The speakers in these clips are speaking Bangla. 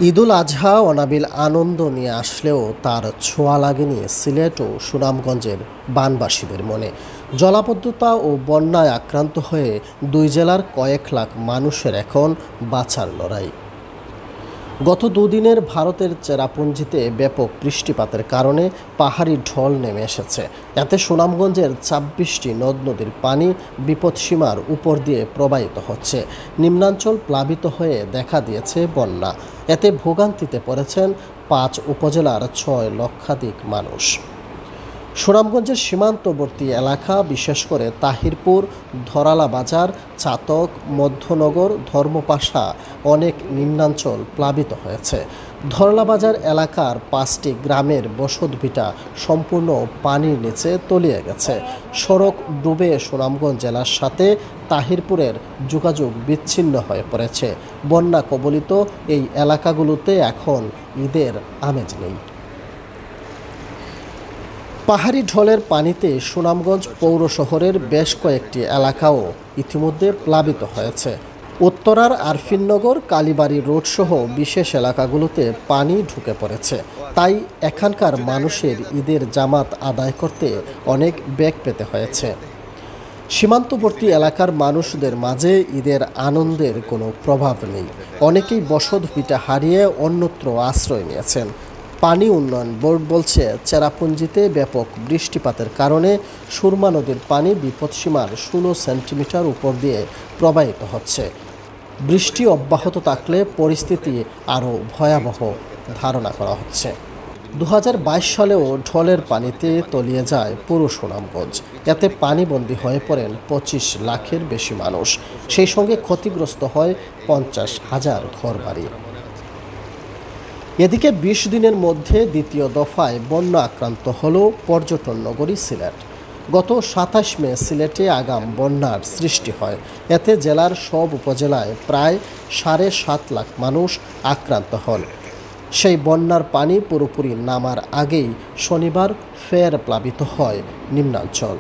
ঈদুল আজহা অনাবিল আনন্দ নিয়ে আসলেও তার ছোঁয়া লাগেনি সিলেট ও সুনামগঞ্জের বানবাসীদের মনে। জলাবদ্ধতা ও বন্যায় আক্রান্ত হয়ে দুই জেলার কয়েক লাখ মানুষের এখন বাঁচার লড়াই। গত দুদিনের ভারতের চেরাপুঞ্জিতে ব্যাপক বৃষ্টিপাতের কারণে পাহাড়ি ঢল নেমে এসেছে। এতে সুনামগঞ্জের ২৬টি নদ নদীর পানি বিপদসীমার উপর দিয়ে প্রবাহিত হচ্ছে। নিম্নাঞ্চল প্লাবিত হয়ে দেখা দিয়েছে বন্যা। এতে ভোগান্তিতে পড়েছেন ৫ উপজেলার ৬ লক্ষাধিক মানুষ। সুনামগঞ্জের সীমান্তবর্তী এলাকা বিশেষ করে তাহিরপুর, ধরালা বাজার, চাতক, মধ্যনগর, ধর্মপাশা অনেক নিম্নাঞ্চল প্লাবিত হয়েছে। ধরলা বাজার এলাকার ৫টি গ্রামের বসতভিটা সম্পূর্ণ পানির নিচে তলিয়ে গেছে। সড়ক ডুবে সুনামগঞ্জ জেলার সাথে তাহিরপুরের যোগাযোগ বিচ্ছিন্ন হয়ে পড়েছে। বন্যা কবলিত এই এলাকাগুলোতে এখন ঈদের আমেজ নেই। পাহাড়ি ঢলের পানিতে সুনামগঞ্জ পৌর শহরের বেশ কয়েকটি এলাকাও ইতিমধ্যে প্লাবিত হয়েছে। উত্তরার আরফিননগর, কালীবাড়ি রোডসহ বিশেষ এলাকাগুলোতে পানি ঢুকে পড়েছে। তাই এখানকার মানুষের ঈদের জামাত আদায় করতে অনেক বেগ পেতে হয়েছে। সীমান্তবর্তী এলাকার মানুষদের মাঝে ঈদের আনন্দের কোনো প্রভাব নেই। অনেকেই বসতভিটা হারিয়ে অন্যত্র আশ্রয় নিয়েছেন। পানি উন্নয়ন বোর্ড বলছে, চেরাপুঞ্জিতে ব্যাপক বৃষ্টিপাতের কারণে সুরমা নদীর পানি বিপদসীমার ১৬ সেন্টিমিটার উপর দিয়ে প্রবাহিত হচ্ছে। বৃষ্টি অব্যাহত থাকলে পরিস্থিতি আরও ভয়াবহ ধারণা করা হচ্ছে। ২০২২ সালেও ঢলের পানিতে তলিয়ে যায় পুরো সুনামগঞ্জ। এতে পানিবন্দী হয়ে পড়েন ২৫ লাখের বেশি মানুষ। সেই সঙ্গে ক্ষতিগ্রস্ত হয় ৫০,০০০ ঘরবাড়ি। এদিকে ২০ দিনের মধ্যে দ্বিতীয় দফায় বন্যা আক্রান্ত হল পর্যটন নগরী সিলেট। গত ২৭ মে সিলেটে আগাম বন্যার সৃষ্টি হয়। এতে জেলার সব উপজেলায় প্রায় ৭.৫ লাখ মানুষ আক্রান্ত হন। সেই বন্যার পানি পুরোপুরি নামার আগেই শনিবার ফের প্লাবিত হয় নিম্নাঞ্চল।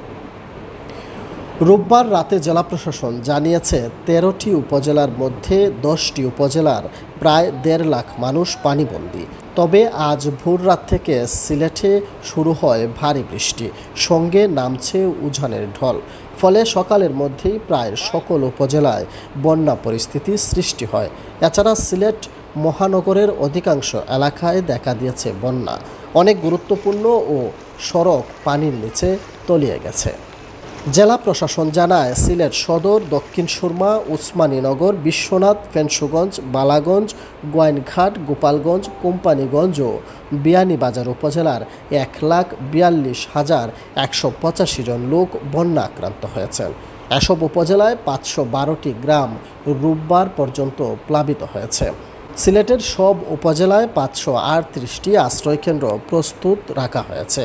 রোববার রাতে জেলা প্রশাসন জানিয়েছে ১৩টি উপজেলার মধ্যে ১০টি উপজেলার প্রায় ১.৫ লাখ মানুষ পানিবন্দী। তবে আজ ভোর রাত থেকে সিলেটে শুরু হয় ভারী বৃষ্টি, সঙ্গে নামছে উজানের ঢল। ফলে সকালের মধ্যেই প্রায় সকল উপজেলায় বন্যা পরিস্থিতি সৃষ্টি হয়। এছাড়া সিলেট মহানগরের অধিকাংশ এলাকায় দেখা দিয়েছে বন্যা। অনেক গুরুত্বপূর্ণ ও সড়ক পানির নিচে তলিয়ে গেছে। জেলা প্রশাসন জানায়, সিলেট সদর, দক্ষিণ সুরমা, উসমানীনগর, বিশ্বনাথ, ফেঞ্চুগঞ্জ, বালাগঞ্জ, গোয়াইনঘাট, গোপালগঞ্জ, কোম্পানীগঞ্জ ও বিয়ানীবাজার উপজেলার ১,৪২,১৮৫ জন লোক বন্যা আক্রান্ত হয়েছেন। এসব উপজেলায় ৫১২টি গ্রাম রোববার পর্যন্ত প্লাবিত হয়েছে। সিলেটের সব উপজেলায় ৫৩৮টি আশ্রয়কেন্দ্র প্রস্তুত রাখা হয়েছে।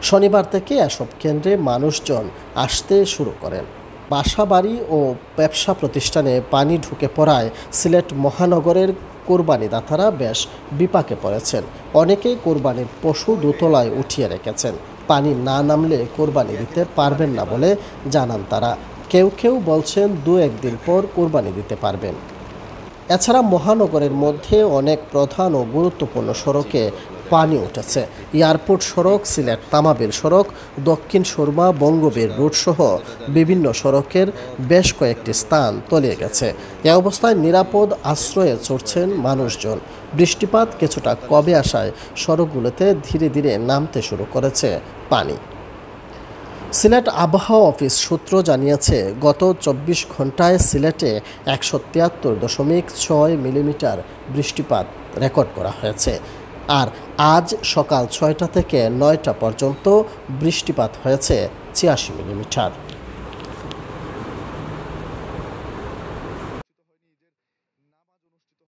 শনিবার থেকে এসব কেন্দ্রে মানুষজন আসতে শুরু করেন। বাসাবাড়ি ও ব্যবসা প্রতিষ্ঠানে পানি ঢুকে পড়ায় সিলেট মহানগরের কোরবানিদাতারা বেশ বিপাকে পড়েছেন। অনেকেই কোরবানির পশু দোতলায় উঠিয়ে রেখেছেন। পানি না নামলে কোরবানি দিতে পারবেন না বলে জানান তারা। কেউ কেউ বলছেন ২-১ দিন পর কোরবানি দিতে পারবেন। এছাড়া মহানগরের মধ্যে অনেক প্রধান ও গুরুত্বপূর্ণ সড়কে পানি উঠেছে। এয়ারপোর্ট সড়ক, সিলেট তামাবিল সড়ক, দক্ষিণ সুরমা বঙ্গবীর রুটসহ বিভিন্ন সড়কের বেশ কয়েকটি স্থান তলিয়ে গেছে। এ অবস্থায় নিরাপদ আশ্রয়ে চড়ছেন মানুষজন। বৃষ্টিপাত কিছুটা কমে আসায় সড়কগুলোতে ধীরে ধীরে নামতে শুরু করেছে পানি। সিলেট আবহাওয়া অফিস সূত্র জানিয়েছে, গত ২৪ ঘন্টায় সিলেটে ১৭৩.৬ মিলিমিটার বৃষ্টিপাত রেকর্ড করা হয়েছে। আর আজ সকাল ৬টা থেকে ৯টা পর্যন্ত বৃষ্টিপাত হয়েছে ৮৬ মিলিমিটার।